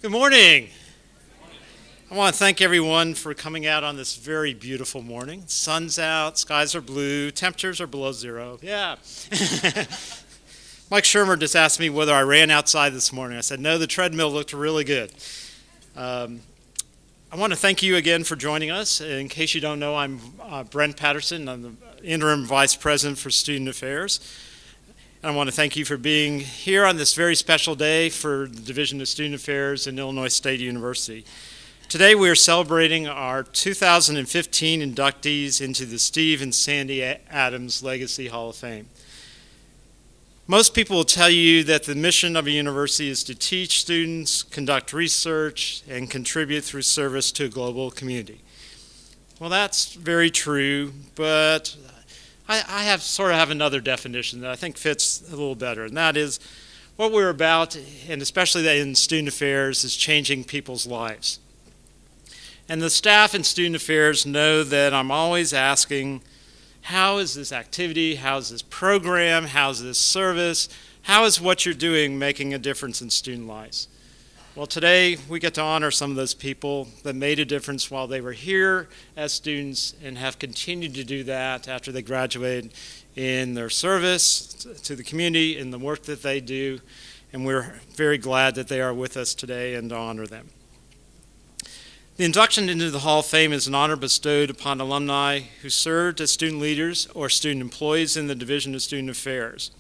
Good morning. I want to thank everyone for coming out on this very beautiful morning. Sun's out, skies are blue, temperatures are below zero. Yeah. Mike Shermer just asked me whether I ran outside this morning. I said, no, the treadmill looked really good. I want to thank you again for joining us. In case you don't know, I'm Brent Patterson. I'm the Interim Vice President for Student Affairs. And I want to thank you for being here on this very special day for the Division of Student Affairs in Illinois State University. Today we are celebrating our 2015 inductees into the Steve and Sandi Adams Legacy Hall of Fame. Most people will tell you that the mission of a university is to teach students, conduct research, and contribute through service to a global community. Well, that's very true, but I have another definition that I think fits a little better, and that is what we're about, and especially in student affairs, is changing people's lives. And the staff in student affairs know that I'm always asking, how is this activity, how is this program, how is this service, how is what you're doing making a difference in student lives? Well, today we get to honor some of those people that made a difference while they were here as students and have continued to do that after they graduated in their service to the community and the work that they do. And we're very glad that they are with us today and to honor them. The induction into the Hall of Fame is an honor bestowed upon alumni who served as student leaders or student employees in the Division of Student Affairs.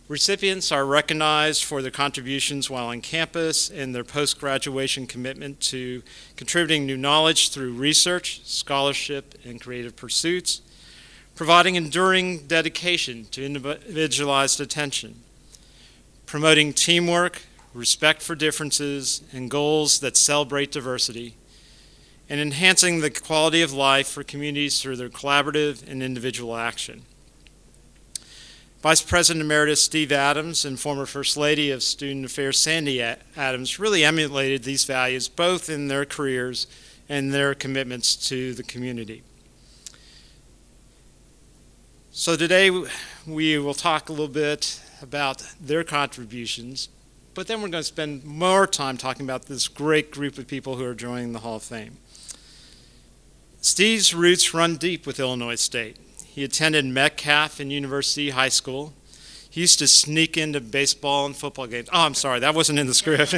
Recipients are recognized for their contributions while on campus and their post-graduation commitment to contributing new knowledge through research, scholarship, and creative pursuits, providing enduring dedication to individualized attention, promoting teamwork, respect for differences, and goals that celebrate diversity, and enhancing the quality of life for communities through their collaborative and individual action. Vice President Emeritus Steve Adams and former First Lady of Student Affairs Sandi Adams really emulated these values both in their careers and their commitments to the community. So today we will talk a little bit about their contributions, but then we're going to spend more time talking about this great group of people who are joining the Hall of Fame. Steve's roots run deep with Illinois State. He attended Metcalf and University High School. He used to sneak into baseball and football games. Oh, I'm sorry, that wasn't in the script.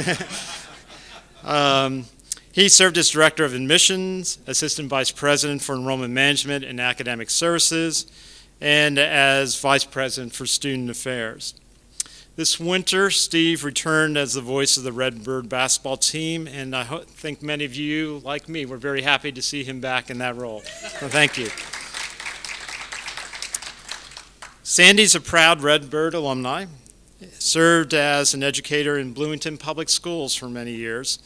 He served as Director of Admissions, Assistant Vice President for Enrollment Management and Academic Services, and as Vice President for Student Affairs. This winter, Steve returned as the voice of the Redbird basketball team, and I think many of you, like me, were very happy to see him back in that role. So thank you. Sandi's a proud Redbird alumni, served as an educator in Bloomington Public Schools for many years.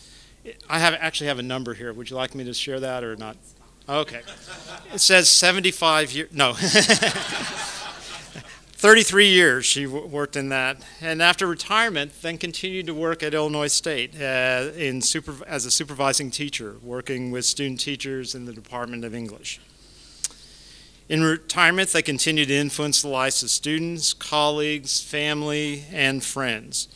I actually have a number here. Would you like me to share that or not? Okay. It says 75 years. No. 33 years she worked in that. And after retirement, then continued to work at Illinois State as a supervising teacher, working with student teachers in the Department of English. In retirement, they continue to influence the lives of students, colleagues, family, and friends.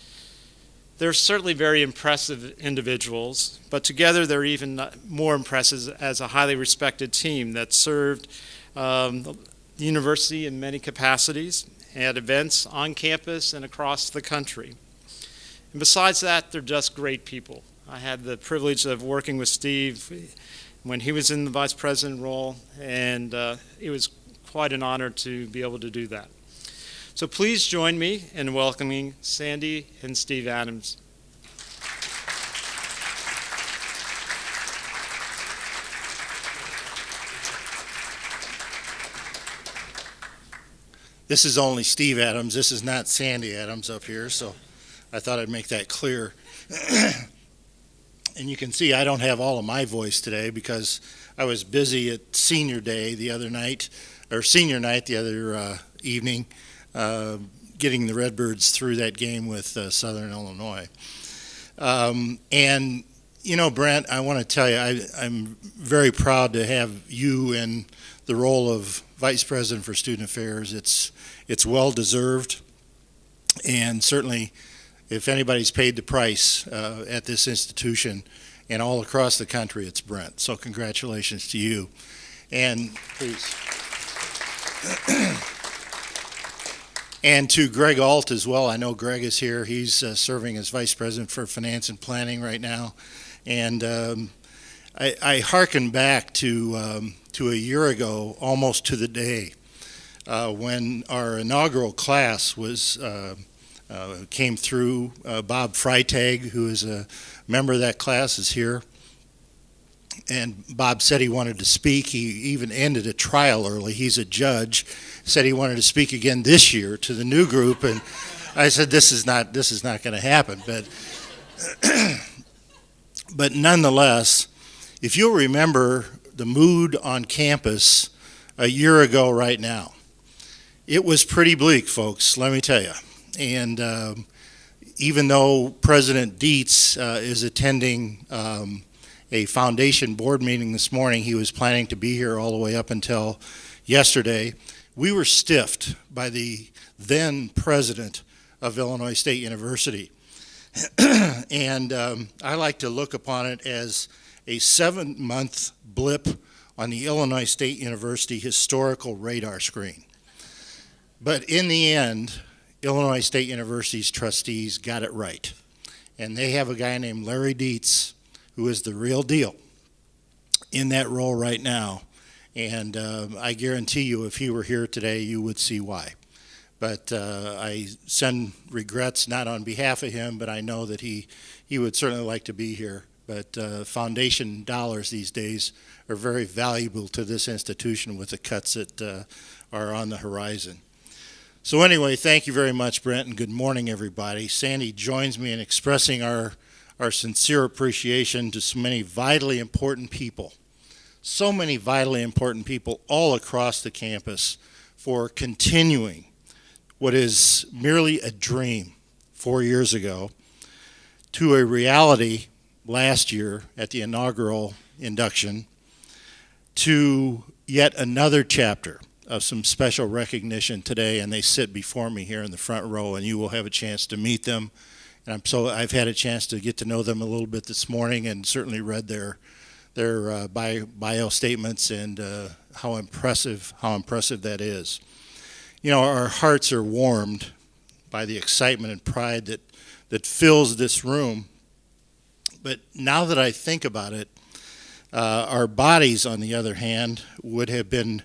They're certainly very impressive individuals, but together they're even more impressive as a highly respected team that served the university in many capacities at events on campus and across the country. And besides that, they're just great people. I had the privilege of working with Steve when he was in the vice president role, and it was quite an honor to be able to do that. So please join me in welcoming Sandi and Steve Adams. This is only Steve Adams. This is not Sandi Adams up here, so I thought I'd make that clear. And you can see I don't have all of my voice today because I was busy at senior night the other evening, getting the Redbirds through that game with Southern Illinois. And, you know, Brent, I want to tell you, I'm very proud to have you in the role of Vice President for Student Affairs. It's well deserved, and certainly if anybody's paid the price at this institution and all across the country, it's Brent. So congratulations to you. And please. And to Greg Alt as well. I know Greg is here. He's serving as Vice President for Finance and Planning right now. And I hearken back to a year ago, almost to the day, when our inaugural class came through. Bob Freitag, who is a member of that class, is here. And Bob said he wanted to speak. He even ended a trial early. He's a judge. Said he wanted to speak again this year to the new group, and I said this is not going to happen. But nonetheless, if you'll remember the mood on campus a year ago right now, it was pretty bleak, folks. Let me tell you. And even though President Dietz is attending a foundation board meeting this morning, he was planning to be here all the way up until yesterday. We were stiffed by the then president of Illinois State University. And I like to look upon it as a 7-month blip on the Illinois State University historical radar screen. But in the end, Illinois State University's trustees got it right. And they have a guy named Larry Dietz, who is the real deal in that role right now. And I guarantee you, if he were here today, you would see why. But I send regrets, not on behalf of him, but I know that he would certainly like to be here. But foundation dollars these days are very valuable to this institution with the cuts that are on the horizon. So anyway, thank you very much, Brent, and good morning, everybody. Sandi joins me in expressing our sincere appreciation to so many vitally important people. So many vitally important people all across the campus for continuing what is merely a dream 4 years ago to a reality last year at the inaugural induction, to yet another chapter of some special recognition today, and they sit before me here in the front row, and you will have a chance to meet them. And I've had a chance to get to know them a little bit this morning, and certainly read their bio statements, and how impressive that is. You know, our hearts are warmed by the excitement and pride that fills this room. But now that I think about it, our bodies, on the other hand, would have been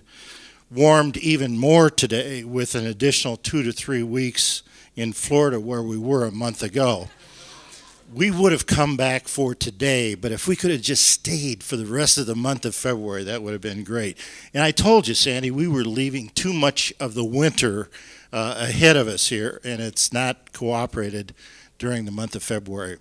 warmed even more today with an additional 2 to 3 weeks in Florida where we were a month ago. We would have come back for today, but if we could have just stayed for the rest of the month of February, that would have been great. And I told you, Sandi, we were leaving too much of the winter ahead of us here, and it's not cooperated during the month of February.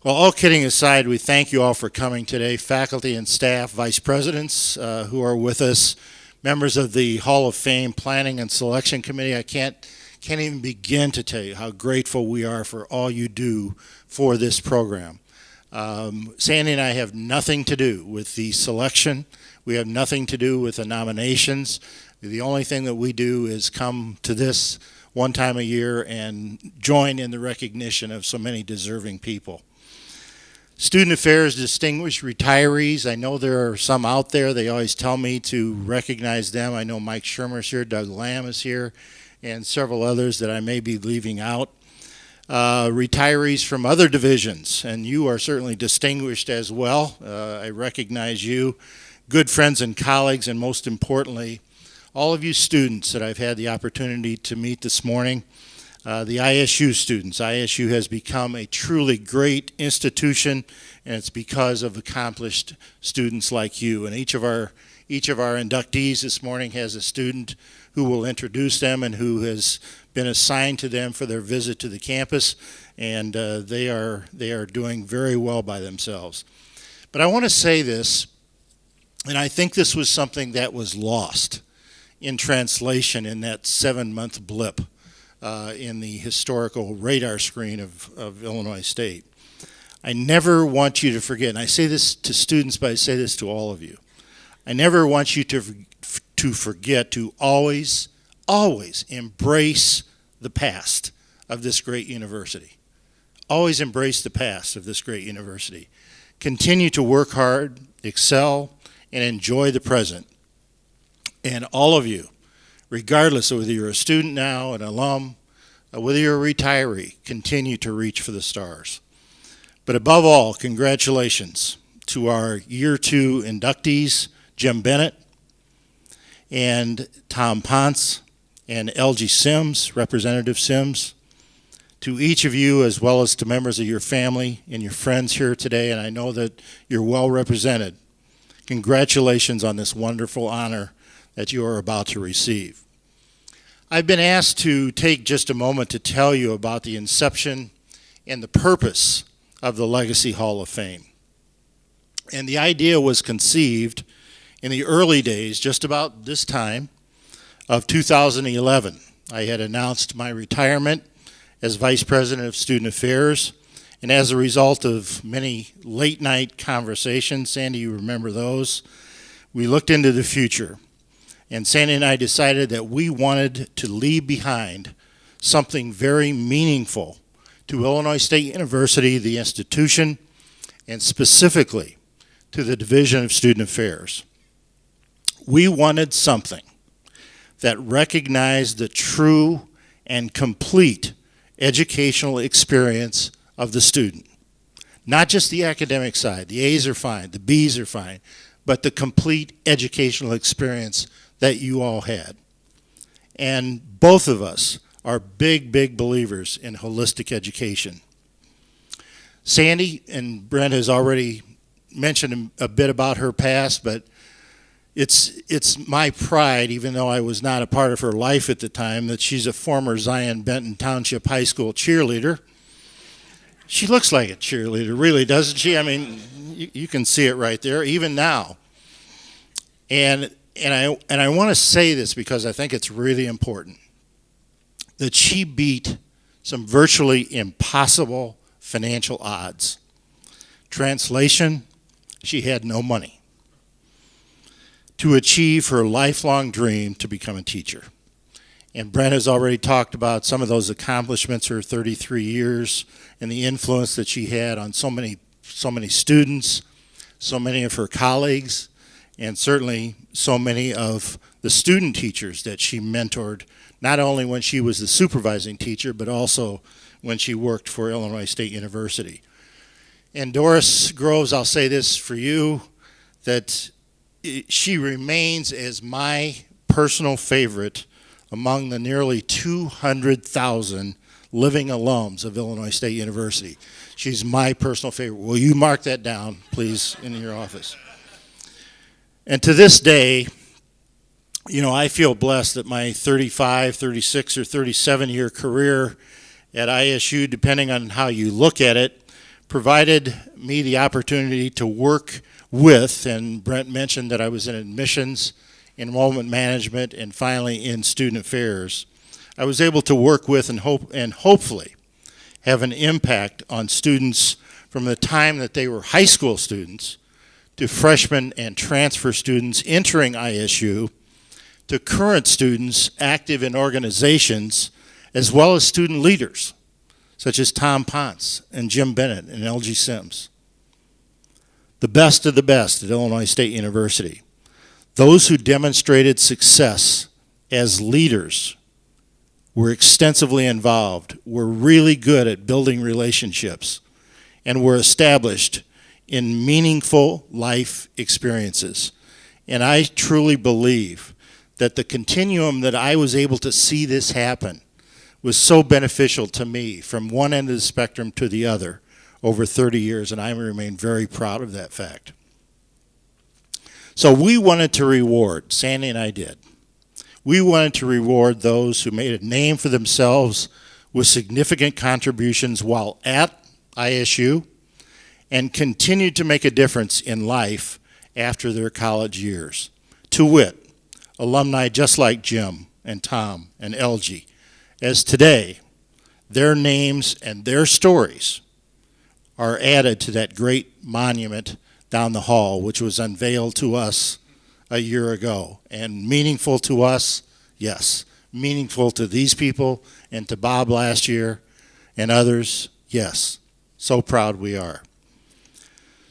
Well, all kidding aside, we thank you all for coming today, faculty and staff, vice presidents who are with us, members of the Hall of Fame Planning and Selection Committee. I can't even begin to tell you how grateful we are for all you do for this program. Sandi and I have nothing to do with the selection. We have nothing to do with the nominations. The only thing that we do is come to this one time a year and join in the recognition of so many deserving people. Student Affairs distinguished retirees. I know there are some out there. They always tell me to recognize them. I know Mike Shermer's here, Doug Lamb is here, and several others that I may be leaving out. Retirees from other divisions, and you are certainly distinguished as well. I recognize you, good friends and colleagues, and most importantly, all of you students that I've had the opportunity to meet this morning. The ISU students. ISU has become a truly great institution, and it's because of accomplished students like you. And each of our inductees this morning has a student who will introduce them and who has been assigned to them for their visit to the campus, and they are doing very well by themselves. But I want to say this, and I think this was something that was lost in translation in that 7-month blip in the historical radar screen of Illinois State. I never want you to forget, and I say this to students, but I say this to all of you. I never want you to forget to always embrace the past of this great university. always embrace the past of this great university. Continue to work hard, excel, and enjoy the present. And all of you, regardless of whether you're a student now, an alum, whether you're a retiree, continue to reach for the stars. But above all, congratulations to our Year 2 inductees, Jim Bennett and Tom Ponce and LG Sims, Representative Sims. To each of you, as well as to members of your family and your friends here today, and I know that you're well represented, congratulations on this wonderful honor that you are about to receive. I've been asked to take just a moment to tell you about the inception and the purpose of the Legacy Hall of Fame. And the idea was conceived in the early days, just about this time of 2011. I had announced my retirement as Vice President of Student Affairs, and as a result of many late night conversations, Sandi, you remember those, we looked into the future. And Sandi and I decided that we wanted to leave behind something very meaningful to Illinois State University, the institution, and specifically to the Division of Student Affairs. We wanted something that recognized the true and complete educational experience of the student. Not just the academic side, the A's are fine, the B's are fine, but the complete educational experience that you all had. And both of us are big, big believers in holistic education. Sandi, and Brent has already mentioned a bit about her past, but it's my pride, even though I was not a part of her life at the time, that she's a former Zion Benton Township High School cheerleader. She looks like a cheerleader, really, doesn't she? I mean, you can see it right there, even now. And I want to say this because I think it's really important, that she beat some virtually impossible financial odds. Translation, she had no money to achieve her lifelong dream to become a teacher. And Brent has already talked about some of those accomplishments, her 33 years, and the influence that she had on so many students, so many of her colleagues, and certainly so many of the student teachers that she mentored, not only when she was the supervising teacher, but also when she worked for Illinois State University. And Doris Groves, I'll say this for you, that she remains as my personal favorite among the nearly 200,000 living alums of Illinois State University. She's my personal favorite. Will you mark that down, please, in your office? And to this day, you know, I feel blessed that my 35, 36, or 37-year career at ISU, depending on how you look at it, provided me the opportunity to work with, and Brent mentioned that I was in admissions, enrollment management, and finally in student affairs. I was able to work with and hopefully have an impact on students from the time that they were high school students to freshmen and transfer students entering ISU, to current students active in organizations, as well as student leaders, such as Tom Ponce and Jim Bennett and LG Sims. The best of the best at Illinois State University. Those who demonstrated success as leaders were extensively involved, were really good at building relationships, and were established in meaningful life experiences. And I truly believe that the continuum that I was able to see this happen was so beneficial to me from one end of the spectrum to the other over 30 years, and I remain very proud of that fact. So we wanted to reward, Sandi and I did, we wanted to reward those who made a name for themselves with significant contributions while at ISU and continued to make a difference in life after their college years. To wit, alumni just like Jim and Tom and LG, as today their names and their stories are added to that great monument down the hall, which was unveiled to us a year ago. And meaningful to us, yes. Meaningful to these people and to Bob last year and others, Yes, so proud we are.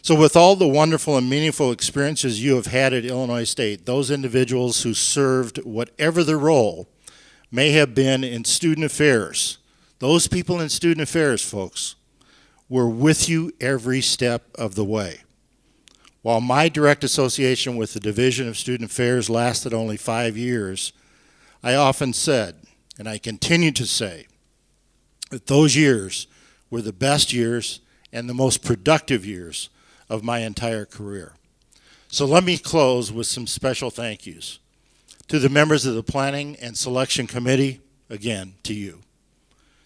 So with all the wonderful and meaningful experiences you have had at Illinois State, those individuals who served whatever the role may have been in student affairs, those people in student affairs, folks, were with you every step of the way. While my direct association with the Division of Student Affairs lasted only 5 years, I often said, and I continue to say, that those years were the best years and the most productive years of my entire career. So let me close with some special thank yous. To the members of the Planning and Selection Committee, again, to you.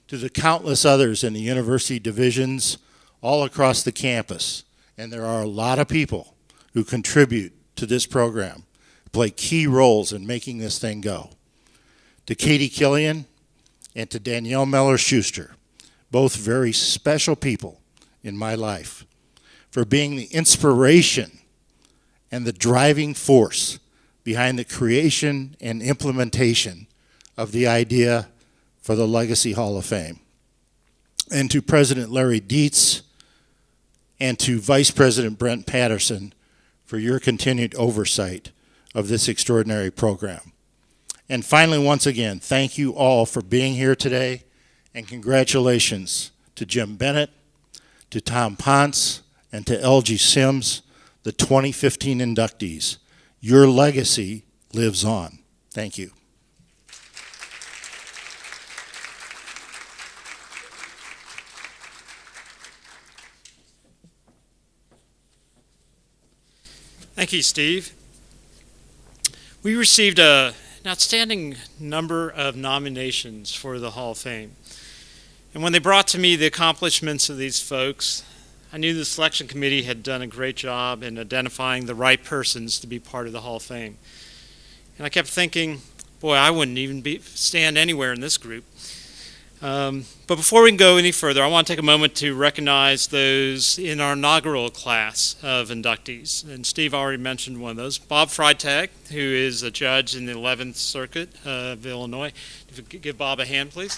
To the countless others in the university divisions all across the campus, and there are a lot of people who contribute to this program, play key roles in making this thing go. To Katie Killian and to Danielle Meller-Schuster, both very special people in my life, for being the inspiration and the driving force behind the creation and implementation of the idea for the Legacy Hall of Fame. And to President Larry Dietz and to Vice President Brent Patterson for your continued oversight of this extraordinary program. And finally, once again, thank you all for being here today, and congratulations to Jim Bennett, to Tom Ponce, and to LG Sims, the 2015 inductees. Your legacy lives on. Thank you. Thank you, Steve. We received an outstanding number of nominations for the Hall of Fame. And when they brought to me the accomplishments of these folks, I knew the selection committee had done a great job in identifying the right persons to be part of the Hall of Fame. And I kept thinking, boy, I wouldn't even stand anywhere in this group. But before we can go any further, I want to take a moment to recognize those in our inaugural class of inductees. And Steve already mentioned one of those. Bob Freitag, who is a judge in the 11th Circuit of Illinois. If you could give Bob a hand, please.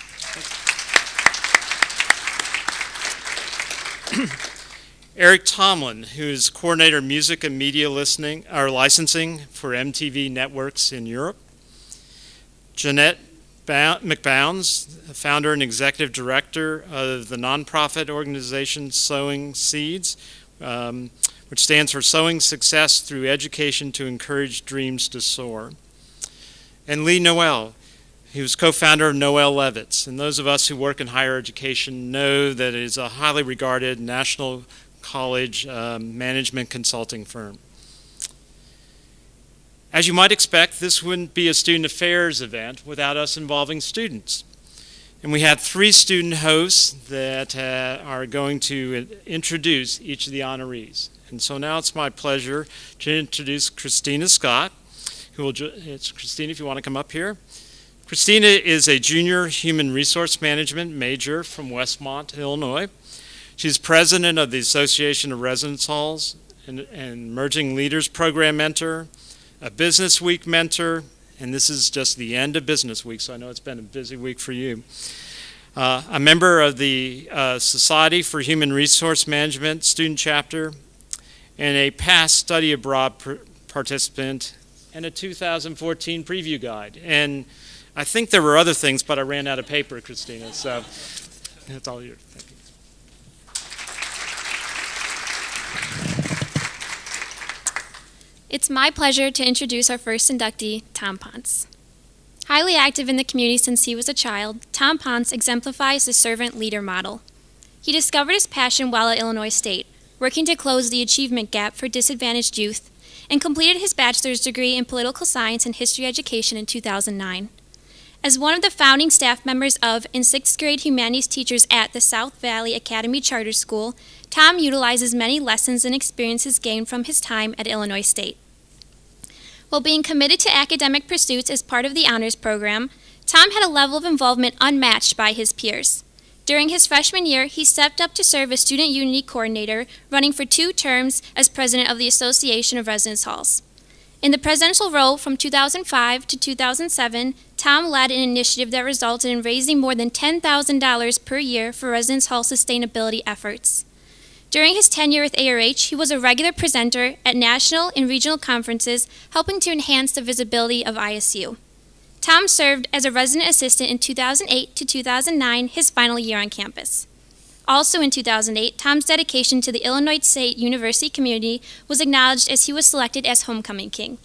Eric Tomlin, who is coordinator of music and media licensing for MTV networks in Europe. Jeanette McBounds, founder and executive director of the nonprofit organization Sowing Seeds, which stands for Sowing Success Through Education to Encourage Dreams to Soar. And Lee Noel, he was co-founder of Noel Levitz. And those of us who work in higher education know that it is a highly regarded national college management consulting firm. As you might expect, this wouldn't be a student affairs event without us involving students. And we have 3 student hosts that are going to introduce each of the honorees. And so now it's my pleasure to introduce Christina Scott, it's Christina, if you want to come up here. Christina is a junior human resource management major from Westmont, Illinois. She's president of the Association of Residence Halls and Emerging Leaders Program mentor, a Business Week mentor, and this is just the end of Business Week, so I know it's been a busy week for you. A member of the Society for Human Resource Management student chapter, and a past study abroad participant, and a 2014 preview guide. And I think there were other things, but I ran out of paper, Christina, so that's all yours. Thank you. It's my pleasure to introduce our first inductee, Tom Ponce. Highly active in the community since he was a child, Tom Ponce exemplifies the servant leader model. He discovered his passion while at Illinois State, working to close the achievement gap for disadvantaged youth, and completed his bachelor's degree in political science and history education in 2009. As one of the founding staff members of and 6th grade humanities teachers at the South Valley Academy Charter School, Tom utilizes many lessons and experiences gained from his time at Illinois State. While being committed to academic pursuits as part of the honors program, Tom had a level of involvement unmatched by his peers. During his freshman year, he stepped up to serve as Student Unity Coordinator, running for 2 terms as president of the Association of Residence Halls. In the presidential role from 2005 to 2007, Tom led an initiative that resulted in raising more than $10,000 per year for Residence Hall sustainability efforts. During his tenure with ARH, he was a regular presenter at national and regional conferences, helping to enhance the visibility of ISU. Tom served as a resident assistant in 2008 to 2009, his final year on campus. Also in 2008, Tom's dedication to the Illinois State University community was acknowledged as he was selected as Homecoming King.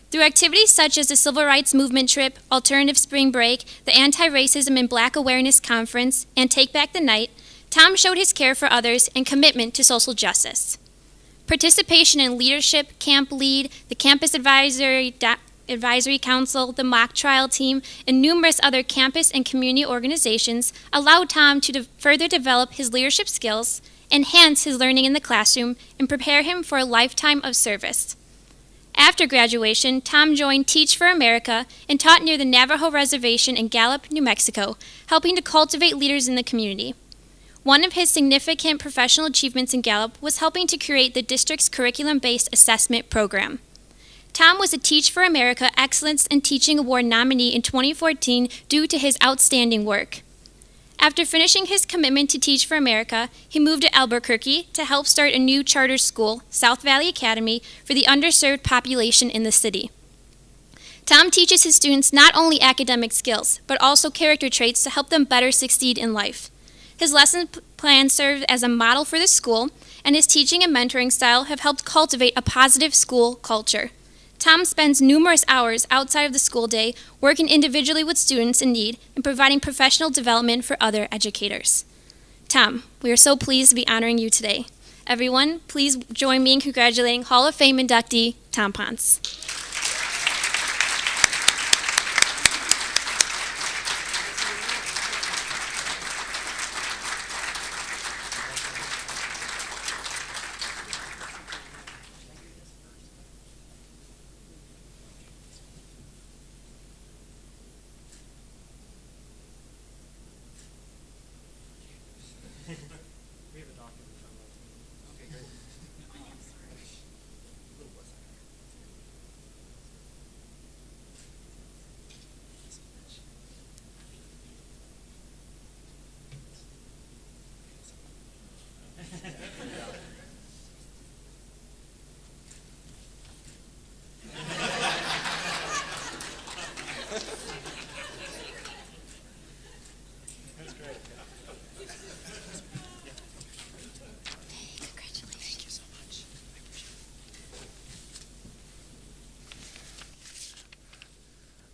Through activities such as the Civil Rights Movement Trip, Alternative Spring Break, the Anti-Racism and Black Awareness Conference, and Take Back the Night, Tom showed his care for others and commitment to social justice. Participation in leadership, Camp Lead, the Campus Advisory Council, the Mock Trial Team, and numerous other campus and community organizations allowed Tom to further develop his leadership skills, enhance his learning in the classroom, and prepare him for a lifetime of service. After graduation, Tom joined Teach for America and taught near the Navajo Reservation in Gallup, New Mexico, helping to cultivate leaders in the community. One of his significant professional achievements in Gallup was helping to create the district's curriculum-based assessment program. Tom was a Teach for America Excellence in Teaching Award nominee in 2014 due to his outstanding work. After finishing his commitment to Teach for America, he moved to Albuquerque to help start a new charter school, South Valley Academy, for the underserved population in the city. Tom teaches his students not only academic skills, but also character traits to help them better succeed in life. His lesson plan served as a model for the school, and his teaching and mentoring style have helped cultivate a positive school culture. Tom spends numerous hours outside of the school day working individually with students in need and providing professional development for other educators. Tom, we are so pleased to be honoring you today. Everyone, please join me in congratulating Hall of Fame inductee Tom Ponce.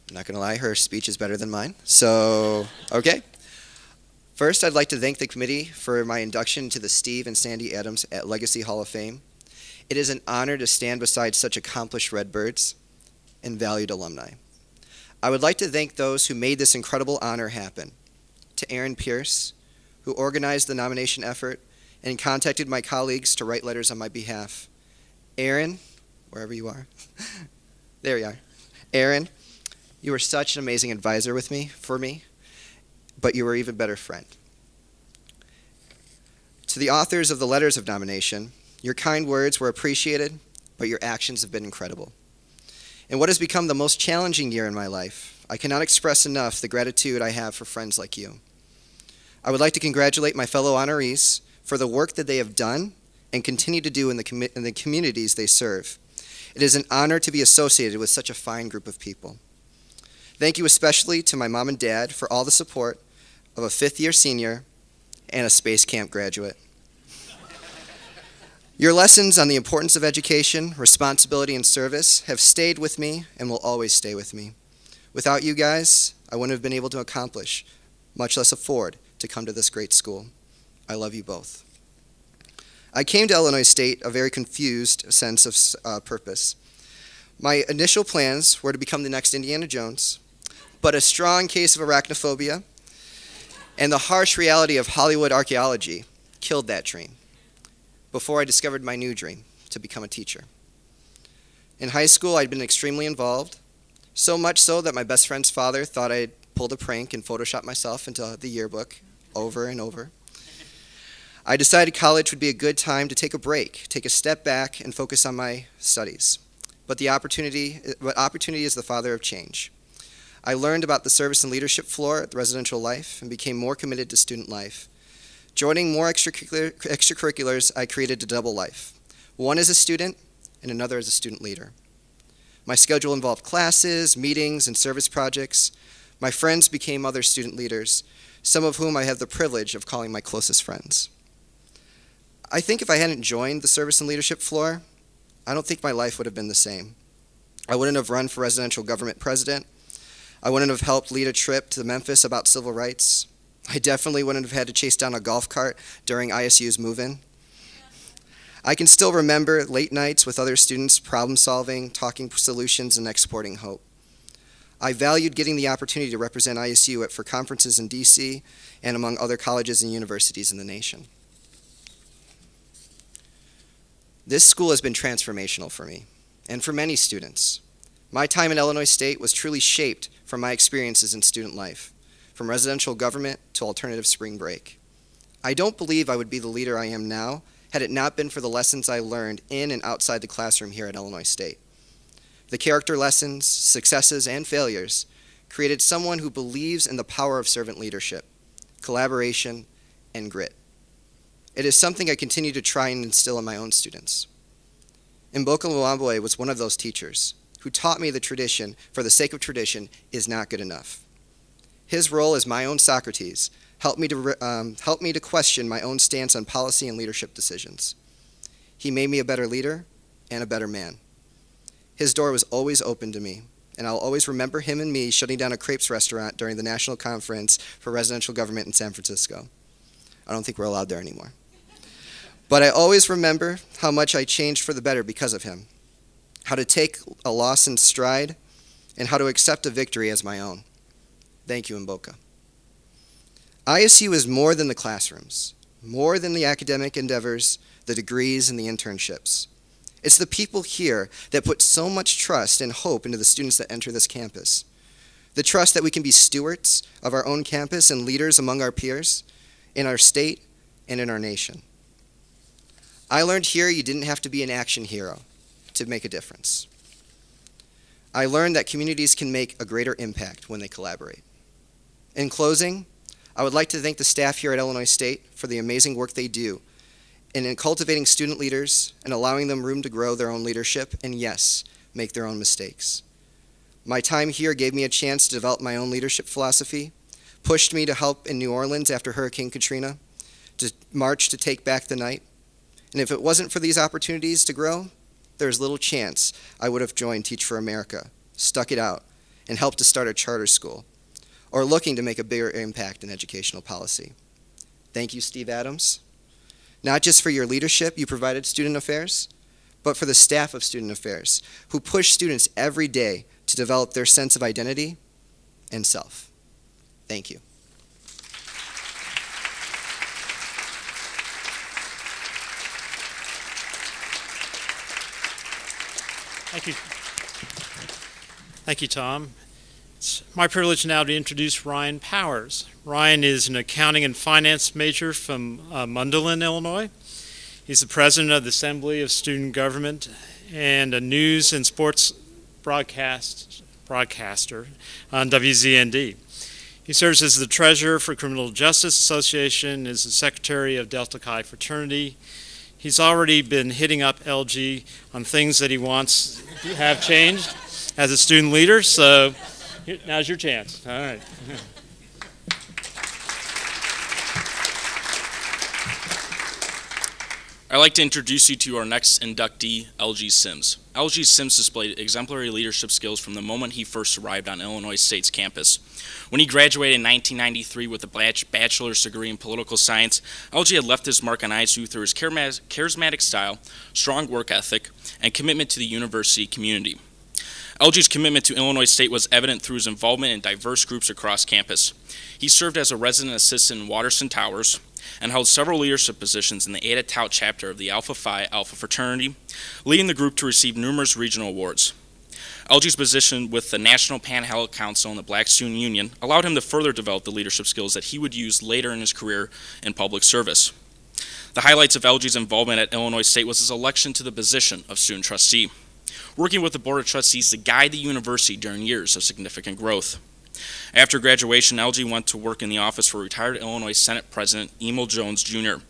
I'm not going to lie, her speech is better than mine. So, okay. First, I'd like to thank the committee for my induction to the Steve and Sandi Adams at Legacy Hall of Fame. It is an honor to stand beside such accomplished Redbirds and valued alumni. I would like to thank those who made this incredible honor happen. To Aaron Pierce, who organized the nomination effort and contacted my colleagues to write letters on my behalf. Aaron, wherever you are, there you are. Aaron, you were such an amazing advisor for me, but you were an even better friend. To the authors of the letters of nomination, your kind words were appreciated, but your actions have been incredible. In what has become the most challenging year in my life, I cannot express enough the gratitude I have for friends like you. I would like to congratulate my fellow honorees for the work that they have done and continue to do in the communities they serve. It is an honor to be associated with such a fine group of people. Thank you especially to my mom and dad for all the support of a fifth-year senior and a space camp graduate. Your lessons on the importance of education, responsibility, and service have stayed with me and will always stay with me. Without you guys, I wouldn't have been able to accomplish, much less afford, to come to this great school. I love you both. I came to Illinois State a very confused sense of purpose. My initial plans were to become the next Indiana Jones, but a strong case of arachnophobia and the harsh reality of Hollywood archaeology killed that dream before I discovered my new dream, to become a teacher. In high school, I'd been extremely involved, so much so that my best friend's father thought I'd pulled a prank and photoshopped myself into the yearbook over and over. I decided college would be a good time to take a break, take a step back, and focus on my studies. but opportunity is the father of change. I learned about the service and leadership floor at the residential life and became more committed to student life. Joining more extracurriculars, I created a double life, one as a student and another as a student leader. My schedule involved classes, meetings, and service projects. My friends became other student leaders, some of whom I have the privilege of calling my closest friends. I think if I hadn't joined the service and leadership floor, I don't think my life would have been the same. I wouldn't have run for residential government president. I wouldn't have helped lead a trip to Memphis about civil rights. I definitely wouldn't have had to chase down a golf cart during ISU's move-in. I can still remember late nights with other students problem solving, talking solutions, and exporting hope. I valued getting the opportunity to represent ISU for conferences in DC and among other colleges and universities in the nation. This school has been transformational for me and for many students. My time in Illinois State was truly shaped from my experiences in student life, from residential government to alternative spring break. I don't believe I would be the leader I am now had it not been for the lessons I learned in and outside the classroom here at Illinois State. The character lessons, successes, and failures created someone who believes in the power of servant leadership, collaboration, and grit. It is something I continue to try and instill in my own students. Mboka Luamboe was one of those teachers who taught me the tradition, for the sake of tradition, is not good enough. His role as my own Socrates helped me to question my own stance on policy and leadership decisions. He made me a better leader and a better man. His door was always open to me, and I'll always remember him and me shutting down a crepes restaurant during the National Conference for Residential Government in San Francisco. I don't think we're allowed there anymore. But I always remember how much I changed for the better because of him, how to take a loss in stride, and how to accept a victory as my own. Thank you, Mboka. ISU is more than the classrooms, more than the academic endeavors, the degrees, and the internships. It's the people here that put so much trust and hope into the students that enter this campus. The trust that we can be stewards of our own campus and leaders among our peers, in our state, and in our nation. I learned here you didn't have to be an action hero to make a difference. I learned that communities can make a greater impact when they collaborate. In closing, I would like to thank the staff here at Illinois State for the amazing work they do in cultivating student leaders and allowing them room to grow their own leadership and, yes, make their own mistakes. My time here gave me a chance to develop my own leadership philosophy, pushed me to help in New Orleans after Hurricane Katrina, to march to take back the night. And if it wasn't for these opportunities to grow, there's little chance I would have joined Teach for America, stuck it out, and helped to start a charter school, or looking to make a bigger impact in educational policy. Thank you, Steve Adams, not just for your leadership you provided Student Affairs, but for the staff of Student Affairs, who push students every day to develop their sense of identity and self. Thank you. Thank you. Thank you, Tom. It's my privilege now to introduce Ryan Powers. Ryan is an accounting and finance major from Mundelein, Illinois. He's the president of the Assembly of Student Government and a news and sports broadcaster on WZND. He serves as the treasurer for Criminal Justice Association, is the secretary of Delta Chi Fraternity. He's already been hitting up LG on things that he wants to have changed as a student leader, so now's your chance. All right. I'd like to introduce you to our next inductee, LG Sims. LG Sims displayed exemplary leadership skills from the moment he first arrived on Illinois State's campus. When he graduated in 1993 with a bachelor's degree in political science, LG had left his mark on ISU through his charismatic style, strong work ethic, and commitment to the university community. LG's commitment to Illinois State was evident through his involvement in diverse groups across campus. He served as a resident assistant in Watterson Towers and held several leadership positions in the Eta Tau chapter of the Alpha Phi Alpha fraternity, leading the group to receive numerous regional awards. LG's position with the National Panhandle Council and the Black Student Union allowed him to further develop the leadership skills that he would use later in his career in public service. The highlights of LG's involvement at Illinois State was his election to the position of student trustee. working with the Board of Trustees to guide the university during years of significant growth. After graduation, LG went to work in the office for retired Illinois Senate President Emil Jones, Jr.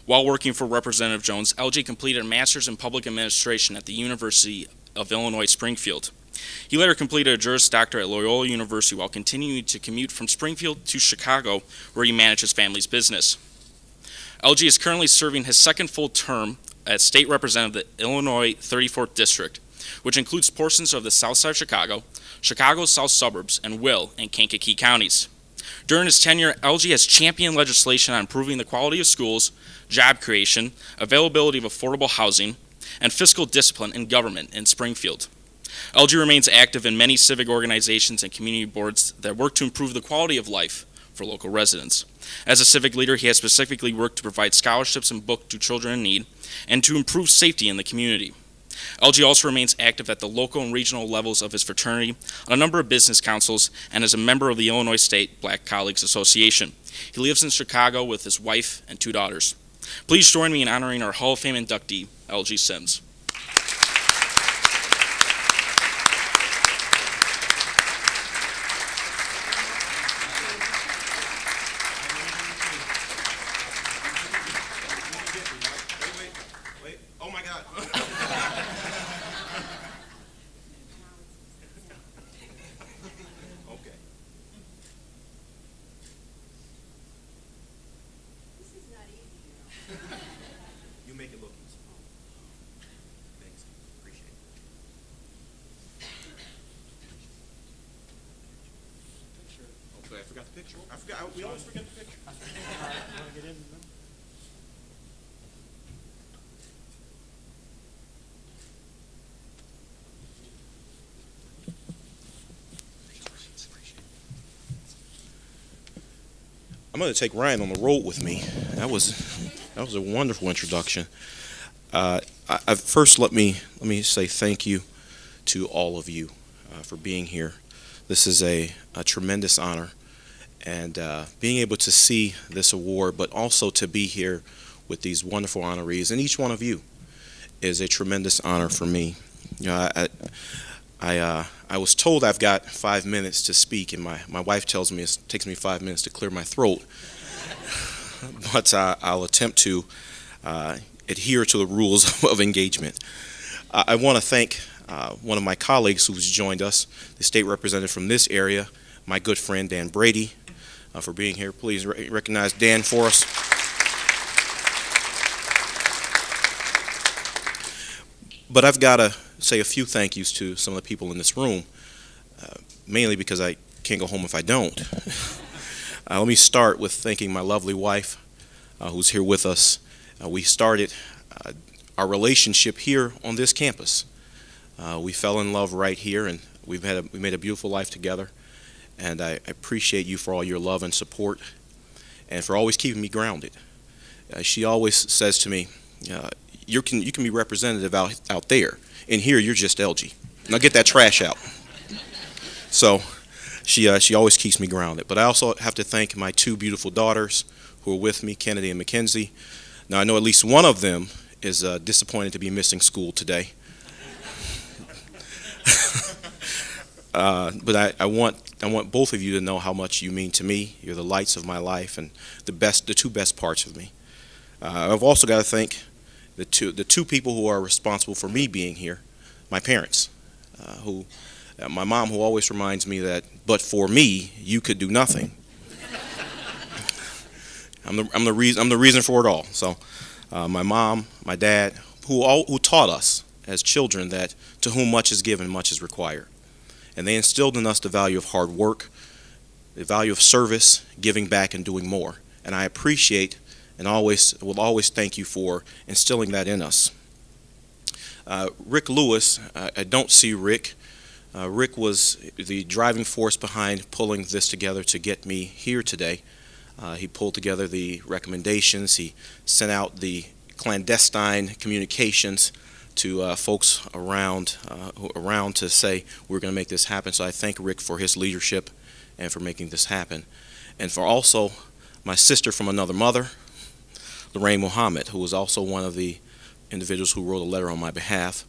While working for Representative Jones, LG completed a master's in public administration at the University of Illinois Springfield. He later completed a Juris Doctor at Loyola University while continuing to commute from Springfield to Chicago, where he managed his family's business. LG is currently serving his second full term as state representative of the Illinois 34th District, which includes portions of the south side of Chicago, Chicago's south suburbs, and Will and Kankakee counties. During his tenure, LG has championed legislation on improving the quality of schools, job creation, availability of affordable housing, and fiscal discipline in government in Springfield. LG remains active in many civic organizations and community boards that work to improve the quality of life for local residents. As a civic leader, he has specifically worked to provide scholarships and books to children in need and to improve safety in the community. LG also remains active at the local and regional levels of his fraternity, on a number of business councils, and is a member of the Illinois State Black Colleagues Association. He lives in Chicago with his wife and 2 daughters. Please join me in honoring our Hall of Fame inductee, LG Sims. Oh my God. Okay. This is not easy. You make it look easy. Thanks. Appreciate it. Okay, I forgot the picture. We always forget the picture. I'm going to take Ryan on the road with me. That was a wonderful introduction. First, let me say thank you to all of you for being here. This is a tremendous honor, and being able to see this award, but also to be here with these wonderful honorees, and each one of you is a tremendous honor for me. You know, I was told I've got 5 minutes to speak, and my wife tells me it takes me 5 minutes to clear my throat. But I'll attempt to adhere to the rules of engagement. I want to thank one of my colleagues who's joined us, the state representative from this area, my good friend Dan Brady, for being here. Please recognize Dan for us. But I've got to say a few thank yous to some of the people in this room, mainly because I can't go home if I don't. Let me start with thanking my lovely wife, who's here with us. We started our relationship here on this campus. We fell in love right here, and we made a beautiful life together. And I appreciate you for all your love and support, and for always keeping me grounded. She always says to me, you can be representative out there. In here, you're just LG. Now get that trash out. So she always keeps me grounded. But I also have to thank my 2 beautiful daughters who are with me, Kennedy and Mackenzie. Now I know at least one of them is disappointed to be missing school today. But I want both of you to know how much you mean to me. You're the lights of my life and the 2 best parts of me. I've also got to thank the two people who are responsible for me being here, my parents, my mom, who always reminds me that, but for me, you could do nothing. I'm the reason for it all. So, my mom, my dad, who taught us as children that to whom much is given, much is required, and they instilled in us the value of hard work, the value of service, giving back, and doing more. And I appreciate and will always thank you for instilling that in us. Rick Lewis, I don't see Rick. Rick was the driving force behind pulling this together to get me here today. He pulled together the recommendations. He sent out the clandestine communications to folks around to say we're going to make this happen. So I thank Rick for his leadership and for making this happen. And for also my sister from another mother, Lorraine Mohammed, who was also one of the individuals who wrote a letter on my behalf.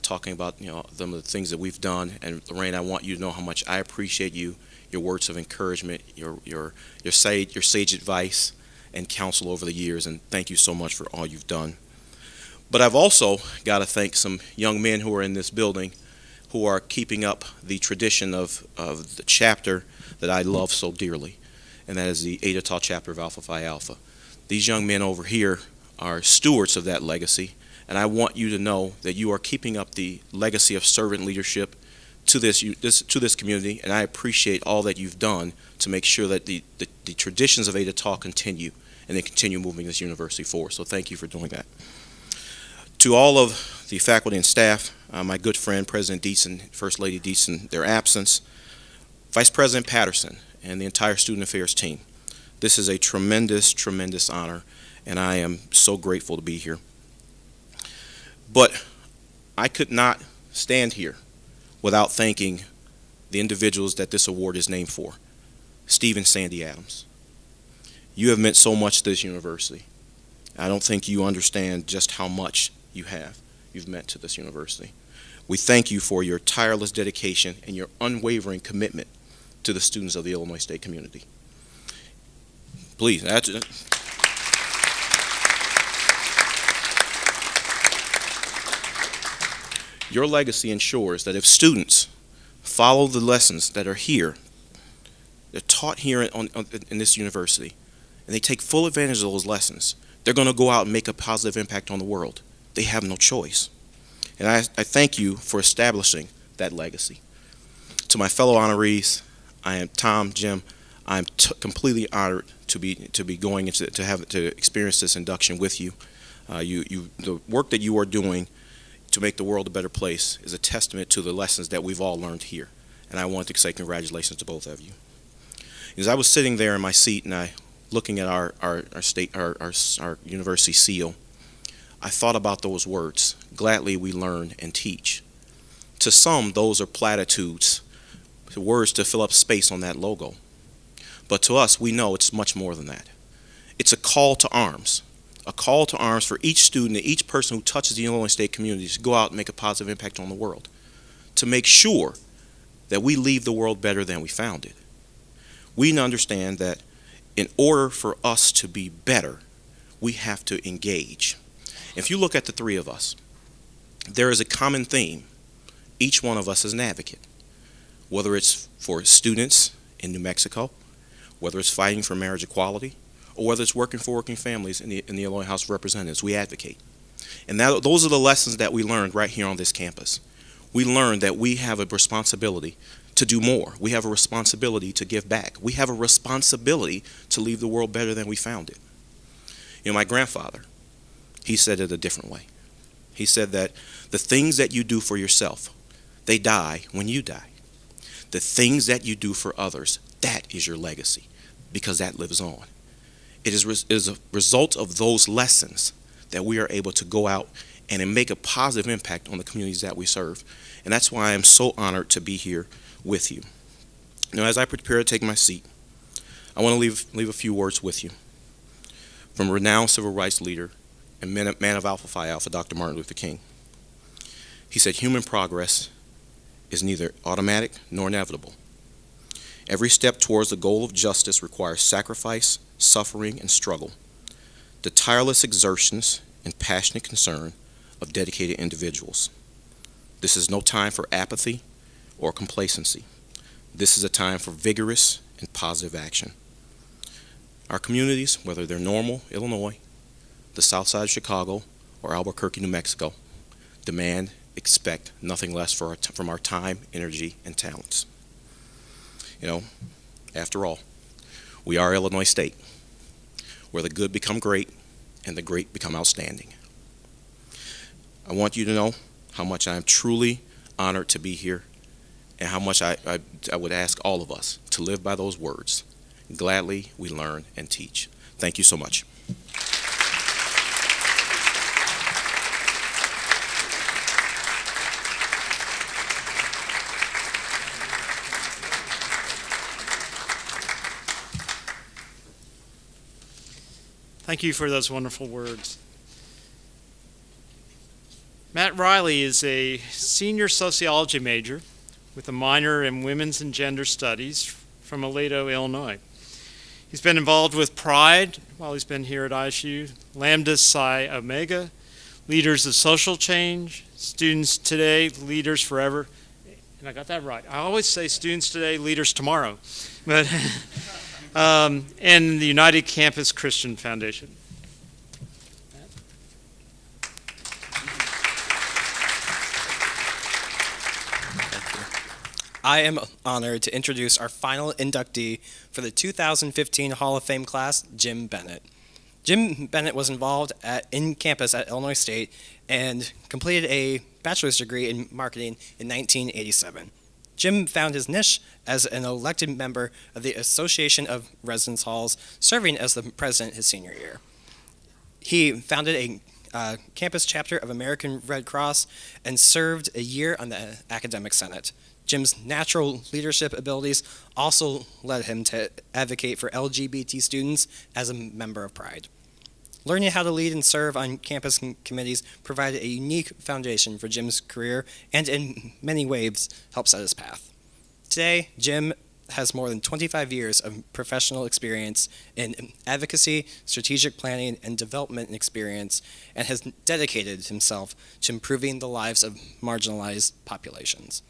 talking about some of the things that we've done. And Lorraine, I want you to know how much I appreciate you, your words of encouragement, your sage advice and counsel over the years. And thank you so much for all you've done. But I've also got to thank some young men who are in this building who are keeping up the tradition of the chapter that I love so dearly, and that is the Eta Tau chapter of Alpha Phi Alpha. These young men over here are stewards of that legacy, and I want you to know that you are keeping up the legacy of servant leadership to this community, and I appreciate all that you've done to make sure that the traditions of Eta Tau continue, and they continue moving this university forward. So thank you for doing that. To all of the faculty and staff, my good friend President Deason, First Lady Deason, their absence, Vice President Patterson, and the entire Student Affairs team, this is a tremendous, tremendous honor, and I am so grateful to be here. But I could not stand here without thanking the individuals that this award is named for. Steve and Sandi Adams. You have meant so much to this university. I don't think you understand just how much you've meant to this university. We thank you for your tireless dedication and your unwavering commitment to the students of the Illinois State community. Please, that's it. Your legacy ensures that if students follow the lessons that are here, they're taught here in this university, and they take full advantage of those lessons, they're going to go out and make a positive impact on the world. They have no choice. And I thank you for establishing that legacy. To my fellow honorees, I am Tom, Jim. I'm completely honored to be going to experience this induction with you. The work that you are doing to make the world a better place is a testament to the lessons that we've all learned here. And I want to say congratulations to both of you. As I was sitting there in my seat and looking at our university seal, I thought about those words, gladly we learn and teach. To some, those are platitudes, words to fill up space on that logo. But to us, we know it's much more than that. It's a call to arms for each student and each person who touches the Illinois State community to go out and make a positive impact on the world, to make sure that we leave the world better than we found it. We understand that in order for us to be better, we have to engage. If you look at the three of us, there is a common theme. Each one of us is an advocate, whether it's for students in New Mexico, whether it's fighting for marriage equality, or whether it's working for working families in the Illinois House of Representatives. We advocate. And those are the lessons that we learned right here on this campus. We learned that we have a responsibility to do more. We have a responsibility to give back. We have a responsibility to leave the world better than we found it. My grandfather, he said it a different way. He said that the things that you do for yourself, they die when you die. The things that you do for others, that is your legacy, because that lives on. It is a result of those lessons that we are able to go out and make a positive impact on the communities that we serve. And that's why I am so honored to be here with you. As I prepare to take my seat, I want to leave a few words with you from renowned civil rights leader and man of Alpha Phi Alpha, Dr. Martin Luther King. He said, human progress is neither automatic nor inevitable. Every step towards the goal of justice requires sacrifice, suffering, and struggle, the tireless exertions and passionate concern of dedicated individuals. This is no time for apathy or complacency. This is a time for vigorous and positive action. Our communities, whether they're Normal, Illinois, the South Side of Chicago, or Albuquerque, New Mexico, expect nothing less from our time, energy, and talents. After all, we are Illinois State, where the good become great and the great become outstanding. I want you to know how much I am truly honored to be here, and how much I would ask all of us to live by those words. Gladly we learn and teach. Thank you so much. Thank you for those wonderful words. Matt Riley is a senior sociology major with a minor in women's and gender studies from Aledo, Illinois. He's been involved with Pride while he's been here at ISU, Lambda Psi Omega, Leaders of Social Change, Students Today, Leaders Forever. And I got that right. I always say Students Today, Leaders Tomorrow. But and the United Campus Christian Foundation. I am honored to introduce our final inductee for the 2015 Hall of Fame class, Jim Bennett. Jim Bennett was involved in campus at Illinois State and completed a bachelor's degree in marketing in 1987. Jim found his niche as an elected member of the Association of Residence Halls, serving as the president his senior year. He founded a campus chapter of American Red Cross and served a year on the Academic Senate. Jim's natural leadership abilities also led him to advocate for LGBT students as a member of Pride. Learning how to lead and serve on campus committees provided a unique foundation for Jim's career and in many ways helped set his path. Today, Jim has more than 25 years of professional experience in advocacy, strategic planning, and development experience, and has dedicated himself to improving the lives of marginalized populations.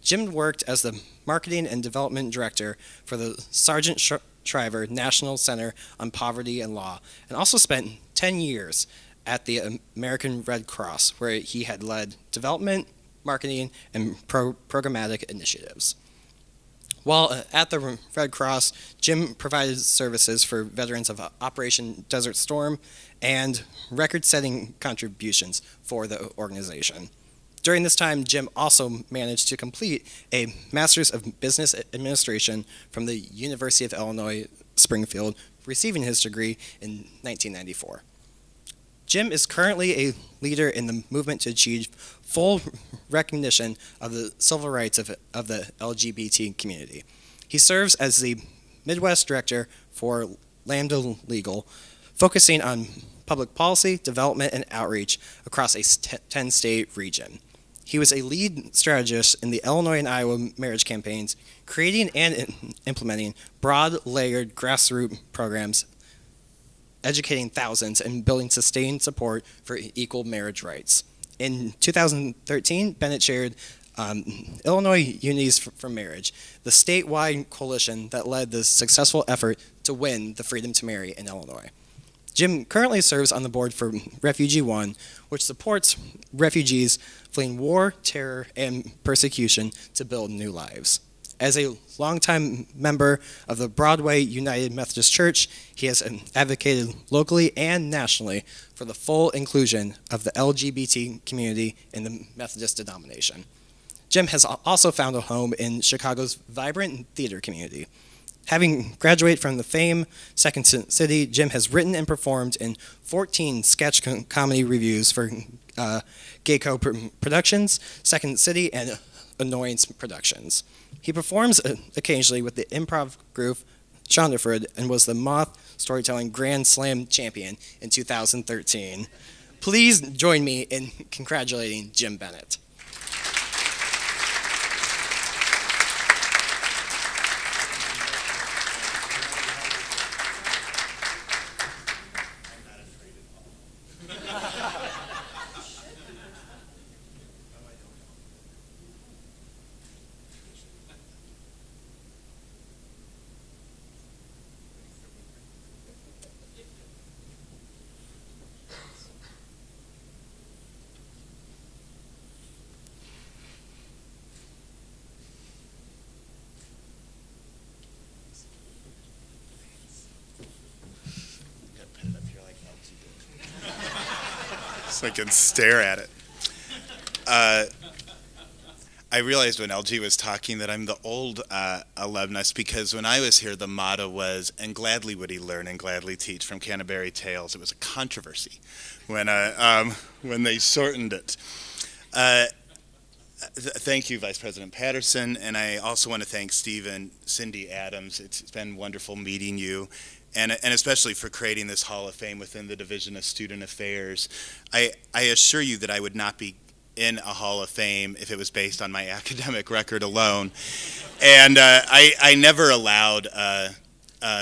Jim worked as the Marketing and Development Director for the Sargent Shriver National Center on Poverty and Law, and also spent 10 years at the American Red Cross, where he had led development, marketing, and programmatic initiatives. While at the Red Cross, Jim provided services for veterans of Operation Desert Storm and record-setting contributions for the organization. During this time, Jim also managed to complete a Master's of Business Administration from the University of Illinois, Springfield, receiving his degree in 1994. Jim is currently a leader in the movement to achieve full recognition of the civil rights of the LGBT community. He serves as the Midwest Director for Lambda Legal, focusing on public policy, development, and outreach across a 10-state region. He was a lead strategist in the Illinois and Iowa marriage campaigns, creating and implementing broad, layered grassroots programs, educating thousands, and building sustained support for equal marriage rights. In 2013, Bennett chaired Illinois Unities for Marriage, the statewide coalition that led the successful effort to win the freedom to marry in Illinois. Jim currently serves on the board for Refugee One, which supports refugees fleeing war, terror, and persecution to build new lives. As a longtime member of the Broadway United Methodist Church, he has advocated locally and nationally for the full inclusion of the LGBT community in the Methodist denomination. Jim has also found a home in Chicago's vibrant theater community. Having graduated from the famed Second City, Jim has written and performed in 14 sketch comedy reviews for Gayco Productions, Second City, and Annoyance Productions. He performs occasionally with the improv group Shonderford and was the Moth Storytelling Grand Slam champion in 2013. Please join me in congratulating Jim Bennett. So I can stare at it. I realized when LG was talking that I'm the old alumnus, because when I was here, the motto was, "And gladly would he learn and gladly teach," from Canterbury Tales. It was a controversy when they shortened it. Thank you, Vice President Patterson, and I also want to thank Steve and Cindy Adams. It's been wonderful meeting you, and especially for creating this Hall of Fame within the Division of Student Affairs. I assure you that I would not be in a Hall of Fame if it was based on my academic record alone. And I never allowed a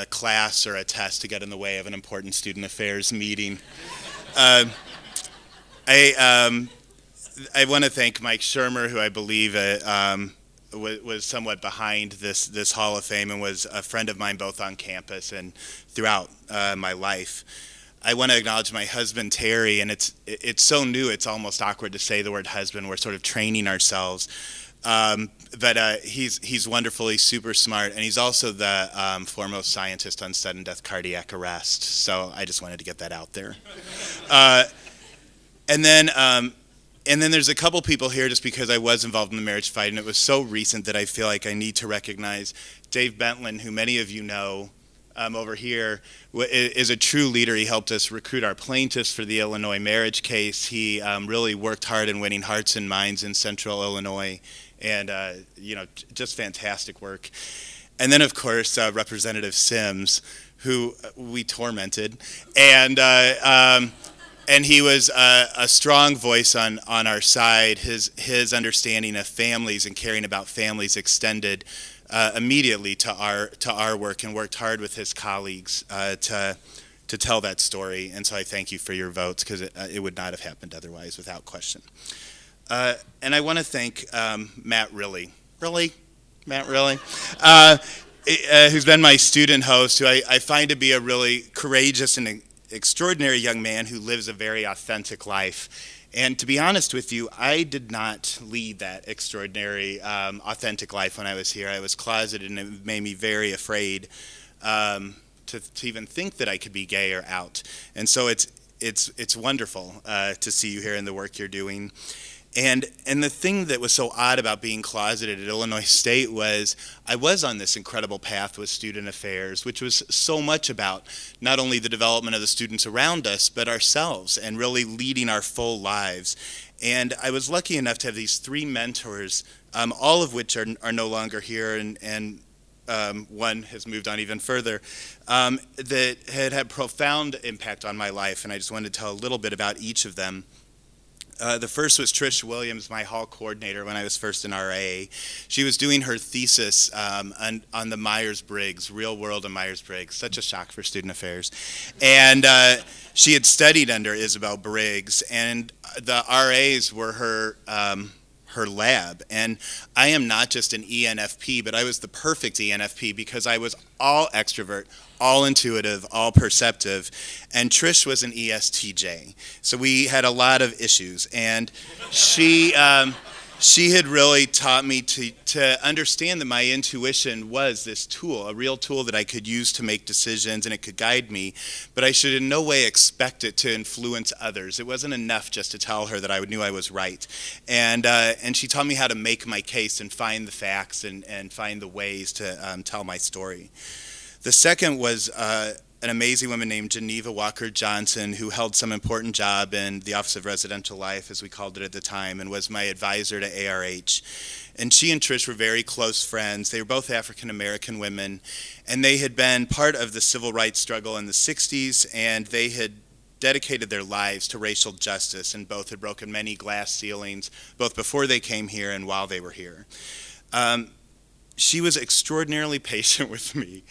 class or a test to get in the way of an important student affairs meeting. I want to thank Mike Shermer, who I believe was somewhat behind this Hall of Fame and was a friend of mine both on campus and throughout my life. I want to acknowledge my husband, Terry, and it's so new it's almost awkward to say the word husband. We're sort of training ourselves. But he's wonderful, he's super smart, and he's also the foremost scientist on sudden death cardiac arrest. So I just wanted to get that out there. And then there's a couple people here just because I was involved in the marriage fight, and it was so recent that I feel like I need to recognize Dave Bentlin, who many of you know over here, is a true leader. He helped us recruit our plaintiffs for the Illinois marriage case. He really worked hard in winning hearts and minds in central Illinois, and just fantastic work. And then, of course, Representative Sims, who we tormented, and he was a strong voice on our side. His understanding of families and caring about families extended immediately to our work, and worked hard with his colleagues to tell that story. And so I thank you for your votes, because it would not have happened otherwise, without question. And I want to thank Matt Riley, who's been my student host, who I find to be a really courageous and extraordinary young man who lives a very authentic life. And to be honest with you, I did not lead that extraordinary, authentic life when I was here. I was closeted, and it made me very afraid to even think that I could be gay or out. And so it's wonderful to see you here and the work you're doing. And the thing that was so odd about being closeted at Illinois State was I was on this incredible path with student affairs, which was so much about not only the development of the students around us, but ourselves, and really leading our full lives. And I was lucky enough to have these three mentors, all of which are no longer here, and one has moved on even further, that had profound impact on my life. And I just wanted to tell a little bit about each of them. The first was Trish Williams, my hall coordinator when I was first in RA. She was doing her thesis on the Myers-Briggs, real world of Myers-Briggs, such a shock for student affairs. And she had studied under Isabel Briggs, and the RAs were her lab. And I am not just an ENFP, but I was the perfect ENFP because I was all extrovert, all intuitive, all perceptive, and Trish was an ESTJ. So we had a lot of issues, and she had really taught me to understand that my intuition was this tool, a real tool that I could use to make decisions, and it could guide me, but I should in no way expect it to influence others. It wasn't enough just to tell her that I knew I was right. And she taught me how to make my case and find the facts and find the ways to tell my story. The second was an amazing woman named Geneva Walker Johnson, who held some important job in the Office of Residential Life, as we called it at the time, and was my advisor to ARH. And she and Trish were very close friends. They were both African American women, and they had been part of the civil rights struggle in the 60s, and they had dedicated their lives to racial justice, and both had broken many glass ceilings, both before they came here and while they were here. She was extraordinarily patient with me.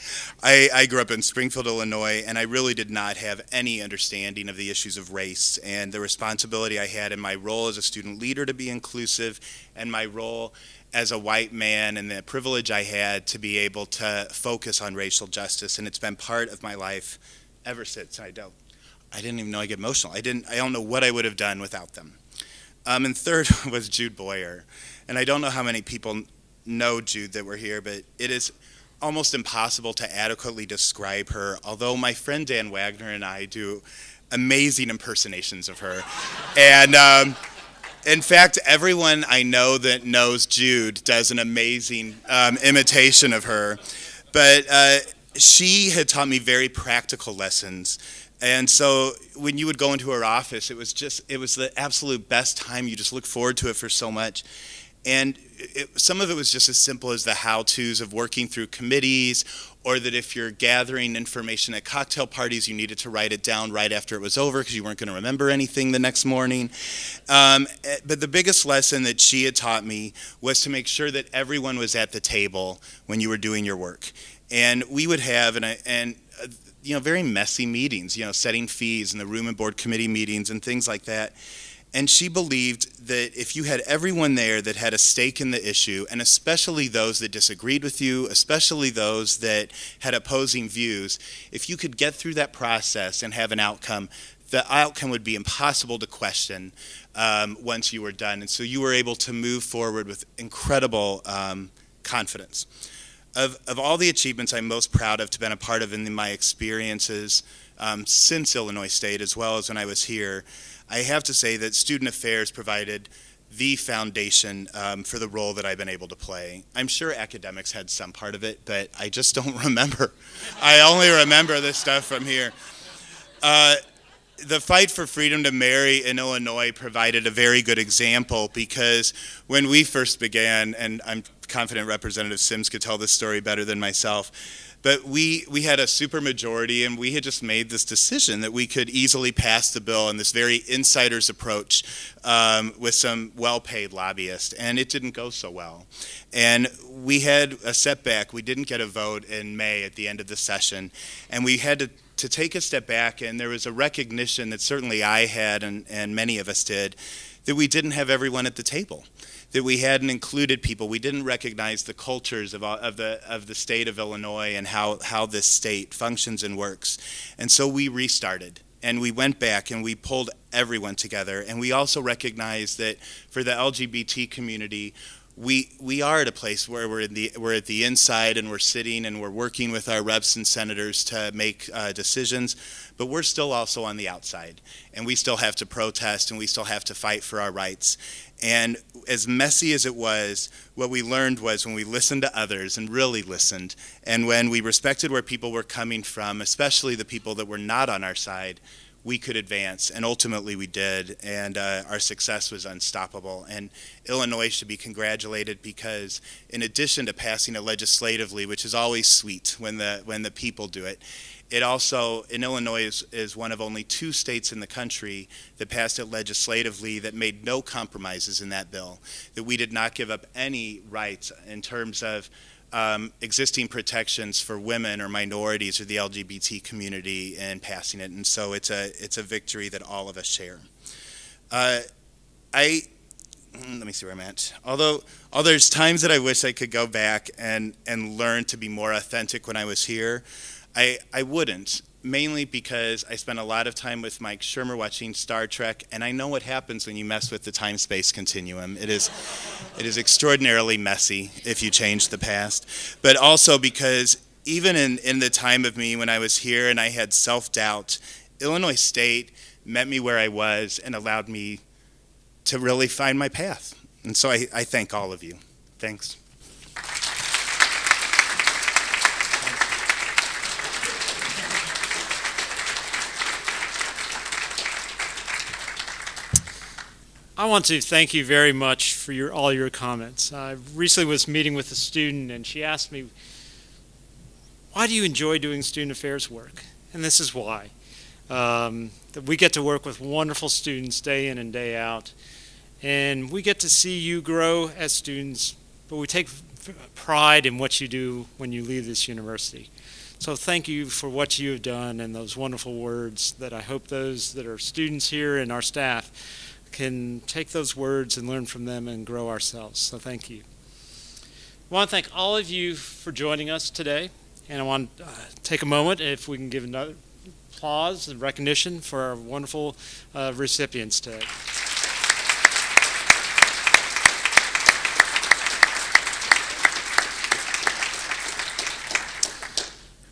I grew up in Springfield, Illinois, and I really did not have any understanding of the issues of race and the responsibility I had in my role as a student leader to be inclusive, and my role as a white man, and the privilege I had to be able to focus on racial justice. And it's been part of my life ever since. I didn't even know I get emotional. I don't know what I would have done without them. And third was Jude Boyer. And I don't know how many people know Jude that were here, but it is almost impossible to adequately describe her, although my friend Dan Wagner and I do amazing impersonations of her. And in fact, everyone I know that knows Jude does an amazing imitation of her. But she had taught me very practical lessons. And so when you would go into her office, it was the absolute best time. You just look forward to it for so much. And some of it was just as simple as the how-tos of working through committees, or that if you're gathering information at cocktail parties, you needed to write it down right after it was over because you weren't going to remember anything the next morning. But the biggest lesson that she had taught me was to make sure that everyone was at the table when you were doing your work. And we would have very messy meetings, setting fees and the room and board committee meetings and things like that. And she believed that if you had everyone there that had a stake in the issue, and especially those that disagreed with you, especially those that had opposing views, if you could get through that process and have an outcome, the outcome would be impossible to question once you were done. And so you were able to move forward with incredible confidence. Of all the achievements I'm most proud of to have been a part of in my experiences since Illinois State, as well as when I was here, I have to say that student affairs provided the foundation for the role that I've been able to play. I'm sure academics had some part of it, but I just don't remember. I only remember this stuff from here. The fight for freedom to marry in Illinois provided a very good example, because when we first began, and I'm confident Representative Sims could tell this story better than myself, but we had a supermajority, and we had just made this decision that we could easily pass the bill in this very insider's approach with some well-paid lobbyists, and it didn't go so well. And we had a setback. We didn't get a vote in May at the end of the session, and we had to take a step back, and there was a recognition that certainly I had and many of us did, that we didn't have everyone at the table, that we hadn't included people. We didn't recognize the cultures of the state of Illinois and how this state functions and works. And so we restarted, and we went back and we pulled everyone together, and we also recognized that for the LGBT community, we are at a place where we're at the inside, and we're sitting and we're working with our reps and senators to make decisions, but we're still also on the outside, and we still have to protest, and we still have to fight for our rights. And as messy as it was, what we learned was when we listened to others and really listened, and when we respected where people were coming from, especially the people that were not on our side, we could advance, and ultimately we did, and our success was unstoppable. And Illinois should be congratulated, because in addition to passing it legislatively, which is always sweet when the people do it, it also, in Illinois, is one of only 2 states in the country that passed it legislatively that made no compromises in that bill, that we did not give up any rights in terms of existing protections for women or minorities or the LGBT community in passing it. And so it's a victory that all of us share. Let me see where I'm at. Although there's times that I wish I could go back and learn to be more authentic when I was here, I wouldn't, mainly because I spent a lot of time with Mike Shermer watching Star Trek, and I know what happens when you mess with the time-space continuum. It is extraordinarily messy if you change the past, but also because even in the time of me when I was here and I had self-doubt, Illinois State met me where I was and allowed me to really find my path. And so I thank all of you. Thanks. I want to thank you very much for all your comments. I recently was meeting with a student, and she asked me, why do you enjoy doing student affairs work? And this is why. That we get to work with wonderful students day in and day out, and we get to see you grow as students, but we take pride in what you do when you leave this university. So thank you for what you have done and those wonderful words that I hope those that are students here and our staff can take those words and learn from them and grow ourselves. So thank you. I want to thank all of you for joining us today, and I want to take a moment, if we can give another applause and recognition for our wonderful recipients today.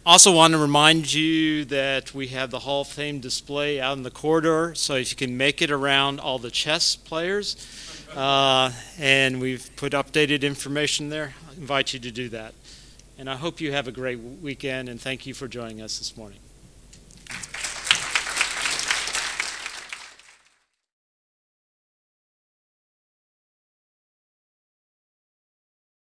Also want to remind you that we have the Hall of Fame display out in the corridor, so if you can make it around all the chess players, and we've put updated information there, I invite you to do that. And I hope you have a great weekend, and thank you for joining us this morning.